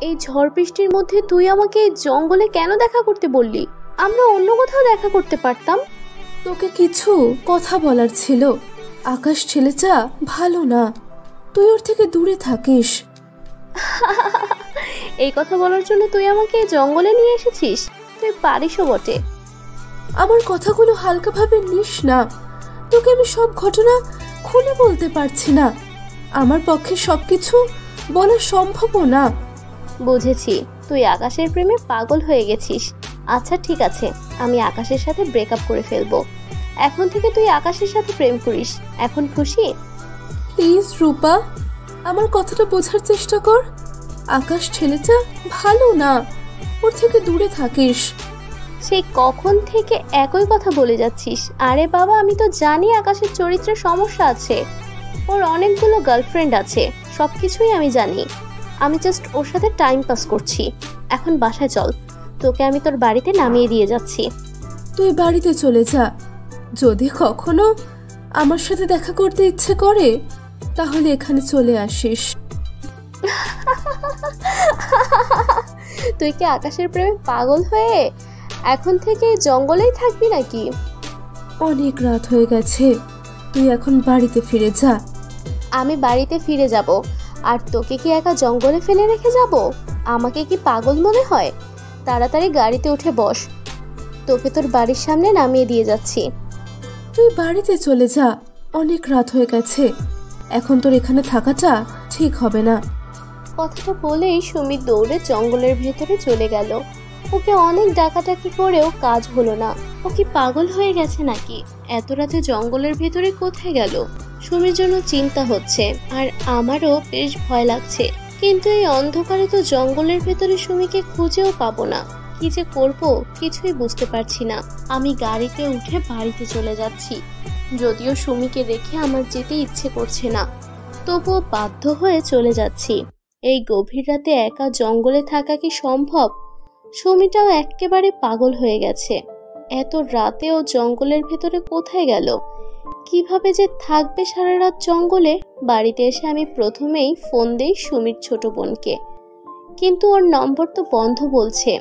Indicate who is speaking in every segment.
Speaker 1: এই ঝড় বৃষ্টির মধ্যে তুই আমাকে জঙ্গলে কেন দেখা করতে বললি? আমরা অন্য কোথাও দেখা করতে পারতাম।
Speaker 2: তোকে কিছু কথা বলার ছিল। আকাশ ছেলেটা ভালো না, তুই ওর থেকে দূরে থাকিস।
Speaker 1: এই কথা বলার জন্য তুই আমাকে জঙ্গলে নিয়ে এসেছিস? তুই পারিসও বটে।
Speaker 2: আমার কথাগুলো হালকাভাবে নিস না। তোকে আমি সব ঘটনা খুলে বলতে পারছি না, আমার পক্ষে সবকিছু বলা সম্ভবও না।
Speaker 1: বুঝেছি, তুই আকাশের প্রেমে পাগল হয়ে গেছিস। আচ্ছা ঠিক আছে, আমি আকাশের সাথে ব্রেকআপ করে ফেলবো। এখন থেকে তুই আকাশের সাথে প্রেম করিস। এখন খুশি?
Speaker 2: প্লিজ রূপা, আমার কথাটা বোঝার চেষ্টা কর। আকাশ ছেলেটা ভালো না, ওর থেকে দূরে থাকিস।
Speaker 1: সেই কখন থেকে একই কথা বলে যাচ্ছিস। আরে বাবা, আমি তো জানি আকাশের চরিত্রে সমস্যা আছে, ওর অনেকগুলো গার্লফ্রেন্ড আছে, সবকিছুই আমি জানি। আমি জাস্ট ওর সাথে টাইম পাস করছি। এখন বাসায় চল, তোকে আমি তোর বাড়িতে নামিয়ে দিয়ে যাচ্ছি।
Speaker 2: তুই বাড়িতে চলে যা। যদি কখনো আমার সাথে দেখা করতে ইচ্ছে করে তাহলে এখানে চলে আসিস।
Speaker 1: তুই কি আকাশের প্রেমে পাগল হয়ে এখন থেকে জঙ্গলেই থাকবি নাকি?
Speaker 2: অনেক রাত হয়ে গেছে, তুই এখন বাড়িতে ফিরে যা।
Speaker 1: আমি বাড়িতে ফিরে যাব, আর তোকে কি একা জঙ্গলে ফেলে রেখে যাব? আমাকে কি পাগল মনে হয়? তাড়াতাড়ি গাড়িতে উঠে বস, তোকে তোর বাড়ির সামনে নামিয়ে দিয়ে যাচ্ছি।
Speaker 2: তুই বাড়িতে চলে যা, অনেক রাত হয়ে গেছে। এখন তোর এখানে থাকাটা ঠিক হবে না।
Speaker 1: কথাটা বলেই সুমিত দৌড়ে জঙ্গলের ভেতরে চলে গেল। ওকে অনেক ডাকাডাকি করেও কাজ হলো না। ও কি পাগল হয়ে গেছে নাকি? এত রাতে জঙ্গলের ভেতরে কোথায় গেল? সুমির জন্য চিন্তা হচ্ছে, আর আমারও বেশ ভয় লাগছে। কিন্তু এই অন্ধকারে তো জঙ্গলের ভেতরে সুমিকে খুঁজেও পাবো না। কি যে করব কিছুই বুঝতে পারছি না। আমি গাড়িতে উঠে বাড়িতে চলে যাচ্ছি। যদিও সুমিকে রেখে আমার যেতে ইচ্ছে করছে না, তবুও বাধ্য হয়ে চলে যাচ্ছি। এই গভীর রাতে একা জঙ্গলে থাকা কি সম্ভব? সুমিটাও একেবারে পাগল হয়ে গেছে। এত রাতেও জঙ্গলের ভেতরে কোথায় গেল? কিভাবে যে থাকবে সারা রাত জঙ্গলে? বাড়িতে এসে আমি প্রথমেই ফোন দেই সুমির ছোট বোনকে, কিন্তু ওর নম্বর তো বন্ধ বলছে।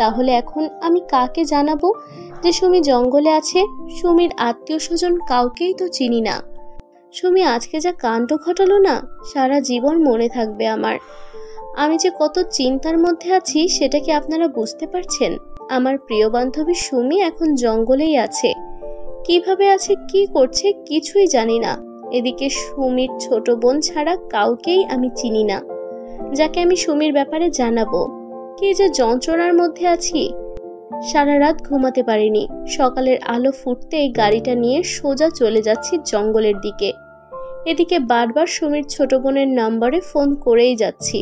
Speaker 1: তাহলে এখন আমি কাকে জানাবো যে সুমি জঙ্গলে আছে? সুমির আত্মীয় স্বজন কাউকেই তো চিনি না। সুমি আজকে যা কাণ্ড ঘটালো না, সারা জীবন মনে থাকবে আমার। আমি যে কত চিন্তার মধ্যে আছি সেটা কি আপনারা বুঝতে পারছেন? আমার প্রিয় বান্ধবী সুমি এখন জঙ্গলেই আছে। কিভাবে আছে, কি করছে কিছুই জানি না। এদিকে সুমির ছোট বোন ছাড়া কাউকেই আমি চিনি না, যাকে আমি সুমির ব্যাপারে জানাবো। কি যে যন্ত্রণার মধ্যে আছি। সারা রাত ঘুমাতে পারিনি। সকালের আলো ফুটতেই গাড়িটা নিয়ে সোজা চলে যাচ্ছি জঙ্গলের দিকে। এদিকে বারবার সুমির ছোট বোনের নম্বরে ফোন করেই যাচ্ছি,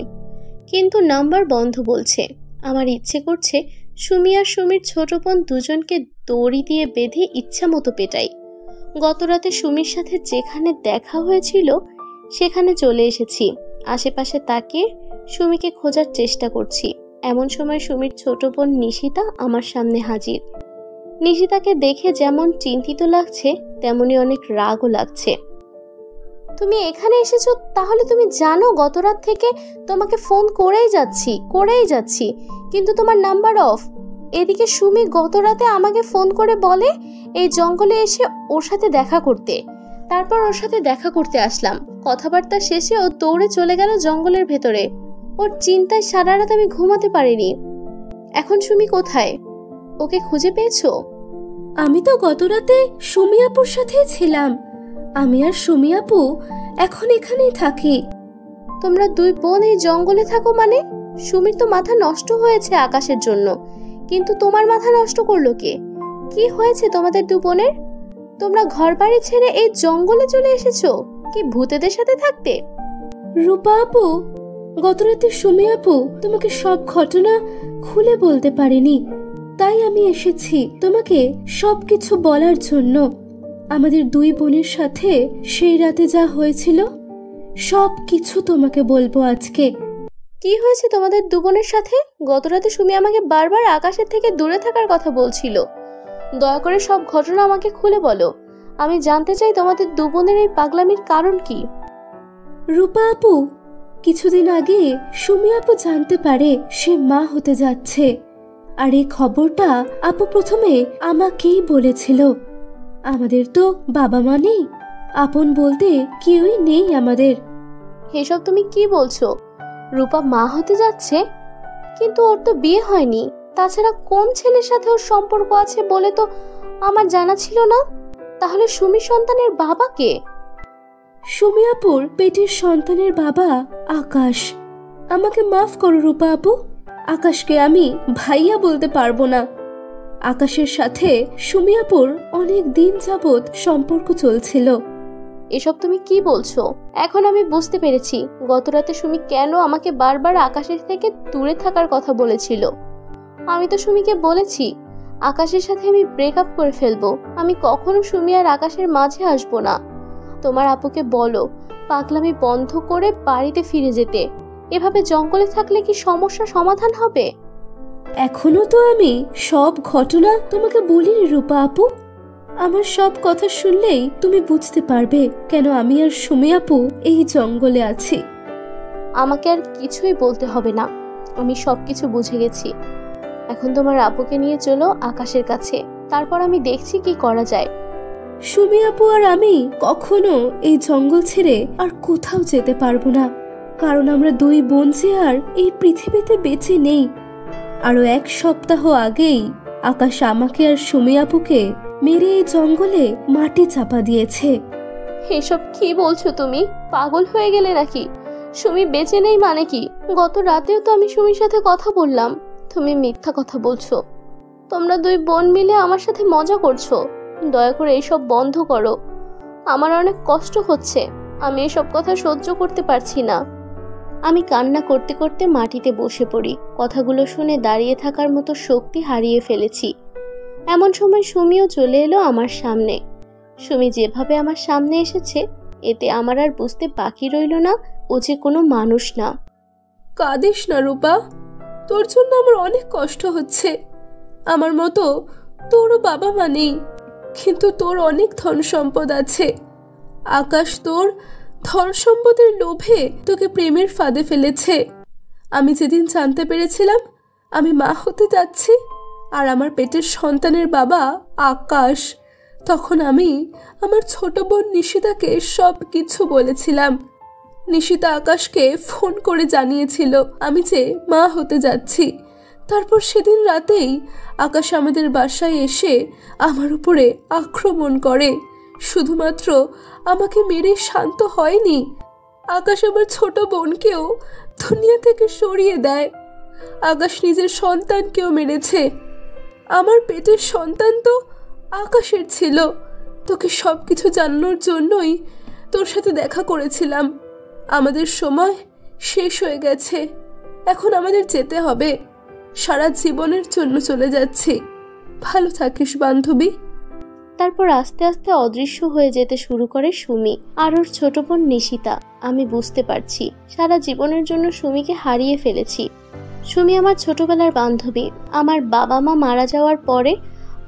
Speaker 1: কিন্তু নাম্বার বন্ধ বলছে। আমার ইচ্ছে করছে সুমি আর সুমির ছোট বোন দুজনকে দড়ি দিয়ে বেঁধে ইচ্ছা মতো পেটাই। গত রাতে সুমির সাথে যেখানে দেখা হয়েছিল সেখানে চলে এসেছি। আশেপাশে তাকিয়ে সুমিকে খোঁজার চেষ্টা করছি। এমন সময় সুমির ছোট বোন নিশিতা আমার সামনে হাজির। নিশিতাকে দেখে যেমন চিন্তিত লাগছে তেমনি অনেক রাগও লাগছে। তুমি এখানে এসেছো, তাহলে তুমি জানো গত রাত থেকে তোমাকে ফোন করেই যাচ্ছি, কিন্তু তোমার নাম্বার অফ। এদিকে সুমি গত রাতে আমাকে ফোন করে বলে এই জঙ্গলে এসে ওর সাথে দেখা করতে। তারপর ওর সাথে দেখা করতে আসলাম। কথাবার্তা শেষে ও দৌড়ে চলে গেল জঙ্গলের ভেতরে। ওর চিন্তায় সারা রাত আমি ঘুমাতে পারিনি। এখন সুমি কোথায়? ওকে খুঁজে পেয়েছো?
Speaker 2: আমি তো গত রাতে সুমি আপুর সাথেই ছিলাম। আমি আর সুমি আপু এখন এখানেই থাকি।
Speaker 1: তোমরা দুই বোন এই জঙ্গলে থাকো মানে? সুমির তো মাথা নষ্ট হয়েছে আকাশের জন্য, কিন্তু তোমার মাথা নষ্ট করলো কে? কি হয়েছে তোমাদের দু বোনের? তোমরা ঘর বাড়ি ছেড়ে এই জঙ্গলে চলে এসেছো কি ভূতেদের সাথে থাকতে?
Speaker 2: রূপা আপু, গত রাতে সুমি আপু তোমাকে সব ঘটনা খুলে বলতে পারেনি, তাই আমি এসেছি তোমাকে সবকিছু বলার জন্য। আমাদের দুই বোনের সাথে সেই রাতে যা হয়েছিল সব কিছু তোমাকে বলবো আজকে।
Speaker 1: কি হয়েছে তোমাদের দু বোনের সাথে? গত রাতে সুমি আমাকে বারবার আকাশের থেকে দূরে থাকার কথা বলছিল। দয়া করে সব ঘটনা আমাকে খুলে বলো। আমি জানতে চাই তোমাদের দু বোনের এই পাগলামির কারণ কি।
Speaker 2: রূপা আপু, কিছুদিন আগে সুমি আপু জানতে পারে সে মা হতে যাচ্ছে। আর এই খবরটা আপু প্রথমে আমাকেই বলেছিল। আমাদের তো বাবা মা নেই, আপন বলতে কেউই নেই আমাদের।
Speaker 1: এসব তুমি কি বলছো? রূপা মা হতে যাচ্ছে? কিন্তু ওর তো বিয়ে হয়নি। তাছাড়া কোন ছেলের সাথে ওর সম্পর্ক আছে বলে তো আমার জানা ছিল না। তাহলে সুমি সন্তানের বাবা কে?
Speaker 2: সুমি আপুর পেটের সন্তানের বাবা আকাশ। আমাকে মাফ করো রূপা আপু, আকাশকে আমি ভাইয়া বলতে পারবো না। আকাশের সাথে সুমি আপুর অনেক দিন যাবৎ সম্পর্ক চলছিল।
Speaker 1: এসব তুমি কি বলছো? এখন আমি বুঝতে পেরেছি গতরাতে সুমি কেন আমাকে বারবার আকাশের থেকে দূরে থাকার কথা বলেছিল। আমি তো সুমিকে বলেছি আকাশের সাথে আমি ব্রেকআপ করে ফেলবো। আমি কখনো সুমি আর আকাশের মাঝে আসবো না। তোমার আপুকে বলো পাগলামি বন্ধ করে বাড়িতে ফিরে যেতে। এভাবে জঙ্গলে থাকলে কি সমস্যা সমাধান হবে?
Speaker 2: এখনো তো আমি সব ঘটনা তোমাকে বলিনি রূপা আপু। আমার সব কথা শুনলেই তুমি বুঝতে পারবে কেন আমি আর সুমি আপু এই জঙ্গলে আছি।
Speaker 1: আমাকে আর কিছুই বলতে হবে না, আমি সবকিছু বুঝে গেছি। এখন তোমার আপুকে নিয়ে চলো আকাশের কাছে, তারপর আমি দেখছি কি করা যায়।
Speaker 2: সুমি আপু আর আমি কখনো এই জঙ্গল ছেড়ে আর কোথাও যেতে পারবো না, কারণ আমরা দুই বোন যে আর এই পৃথিবীতে বেঁচে নেই। আরো 1 সপ্তাহ আগেই আকাশ আমাকে আর সুমি আপুকে মেরে এই জঙ্গলে মাটি চাপা দিয়েছে।
Speaker 1: এসব কি বলছো তুমি? পাগল হয়ে গেলে নাকি? সুমি বেঁচে নেই মানে কি? গত রাতেও তো আমি সুমির সাথে কথা বললাম। তুমি মিথ্যা কথা বলছো। তোমরা দুই বোন মিলে আমার সাথে মজা করছো। দয়া করে এইসব বন্ধ করো। আমার অনেক কষ্ট হচ্ছে, আমি এসব কথা সহ্য করতে পারছি না। আমি কান্না করতে করতে মাটিতে বসে পড়ি। কথাগুলো শুনে দাঁড়িয়ে থাকার মতো শক্তি হারিয়ে ফেলেছি। এমন সময় সুমিও চলে এলো আমার সামনে। সুমি যেভাবে আমার সামনে এসেছে এতে আমার আর বুঝতে বাকি রইল না ও যে কোনো মানুষ না।
Speaker 2: কাঁদিস না রূপা, তোর জন্য আমার অনেক কষ্ট হচ্ছে। আমার মতো তোরও বাবা মা নেই, কিন্তু তোর অনেক ধন সম্পদ আছে। আকাশ তোর ধন সম্পদের লোভে তোকে প্রেমের ফাঁদে ফেলেছে। আমি যেদিন জানতে পেরেছিলাম আমি মা হতে যাচ্ছি আর আমার পেটের সন্তানের বাবা আকাশ, তখন আমি আমার ছোট বোন নিশিতাকে সব কিছু বলেছিলাম। নিশিতা আকাশকে ফোন করে জানিয়েছিল আমি যে মা হতে যাচ্ছি। তারপর সেদিন রাতেই আকাশ আমাদের বাসায় এসে আমার উপরে আক্রমণ করে। শুধুমাত্র আমাকে মেরে শান্ত হয়নি, আকাশ আমার ছোট বোনকেও দুনিয়া থেকে সরিয়ে দেয়। আকাশ নিজের সন্তানকেও মেরেছে। আমার পেটের সন্তান তো আকাশের ছিল। তোকে সব কিছু জানানোর জন্যই তোর সাথে দেখা করেছিলাম। আমাদের সময় শেষ হয়ে গেছে, এখন আমাদের যেতে হবে। সারা জীবনের জন্য চলে যাচ্ছি। ভালো থাকিস বান্ধবী।
Speaker 1: তারপর আস্তে আস্তে অদৃশ্য হয়ে যেতে শুরু করে সুমি আর ওর ছোট বোন নিশিতা। আমি বুঝতে পারছি সারা জীবনের জন্য সুমিকে হারিয়ে ফেলেছি। সুমি আমার ছোটবেলার বান্ধবী। আমার বাবা মা মারা যাওয়ার পরে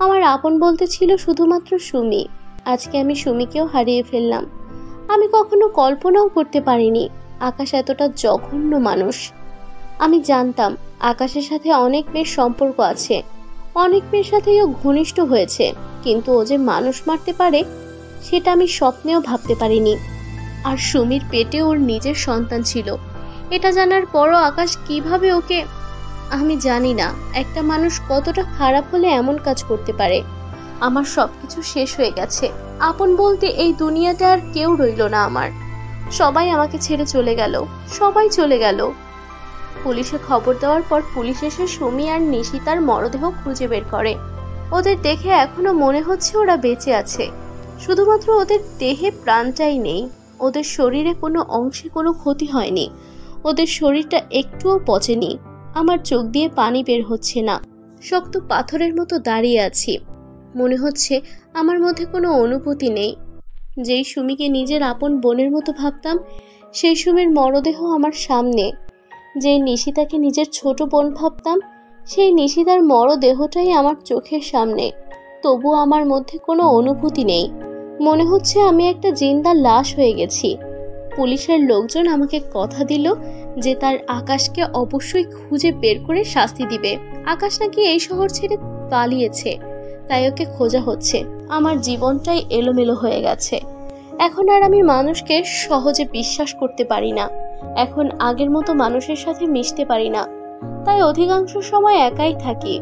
Speaker 1: আমার আপন বলতে ছিল শুধুমাত্র সুমি। আজকে আমি সুমিকেও হারিয়ে ফেললাম। আমি কখনো কল্পনাও করতে পারিনি আকাশ এতটা জঘন্য মানুষ। আমি জানতাম আকাশের সাথে অনেক মেয়ের সম্পর্ক আছে, অনেক মেয়ের সাথেই ও ঘনিষ্ঠ হয়েছে, কিন্তু ও যে মানুষ মারতে পারে সেটা আমি স্বপ্নেও ভাবতে পারিনি। আর সুমির পেটে ওর নিজের সন্তান ছিল, এটা জানার পরও আকাশ কিভাবে ওকে, আমি জানি না একটা মানুষ কতটা খারাপ হলে এমন কাজ করতে পারে। আমার সবকিছু শেষ হয়ে গেছে। আপন বলতে এই দুনিয়াতে আর কেউ রইল না আমার। সবাই আমাকে ছেড়ে চলে গেল, সবাই চলে গেল। পুলিশে খবর দেওয়ার পর পুলিশ এসে সুমি আর নিশিতার মরদেহ খুঁজে বের করে। ওদের দেখে এখনো মনে হচ্ছে ওরা বেঁচে আছে, শুধুমাত্র ওদের দেহে প্রাণটাই নেই। ওদের শরীরে কোনো অংশে কোনো ক্ষতি হয়নি, ওদের শরীরটা একটুও পচেনি। আমার চোখ দিয়ে পানি বের হচ্ছে না, শক্ত পাথরের মতো দাঁড়িয়ে আছি। মনে হচ্ছে আমার মধ্যে কোনো অনুভূতি নেই। যেই সুমিকে নিজের আপন বোনের মতো ভাবতাম সেই সুমির মরদেহ আমার সামনে। যেই নিশিতাকে নিজের ছোট বোন ভাবতাম সেই নিশিতার মরদেহটাই আমার চোখের সামনে। তবু আমার মধ্যে কোনো অনুভূতি নেই, মনে হচ্ছে আমি একটা জিন্দা লাশ হয়ে গেছি। পুলিশের লোকজন আমাকে কথা দিল যে তার আকাশকে অবশ্যই খুঁজে বের করে শাস্তি দিবে। আকাশ নাকি এই শহর ছেড়ে পালিয়েছে, তাই ওকে খোঁজা হচ্ছে। আমার জীবনটাই এলোমেলো হয়ে গেছে। এখন আর আমি মানুষকে সহজে বিশ্বাস করতে পারি না। এখন আগের মতো মানুষের সাথে মিশতে পারি না, তাই অধিকাংশ সময় একাই থাকি।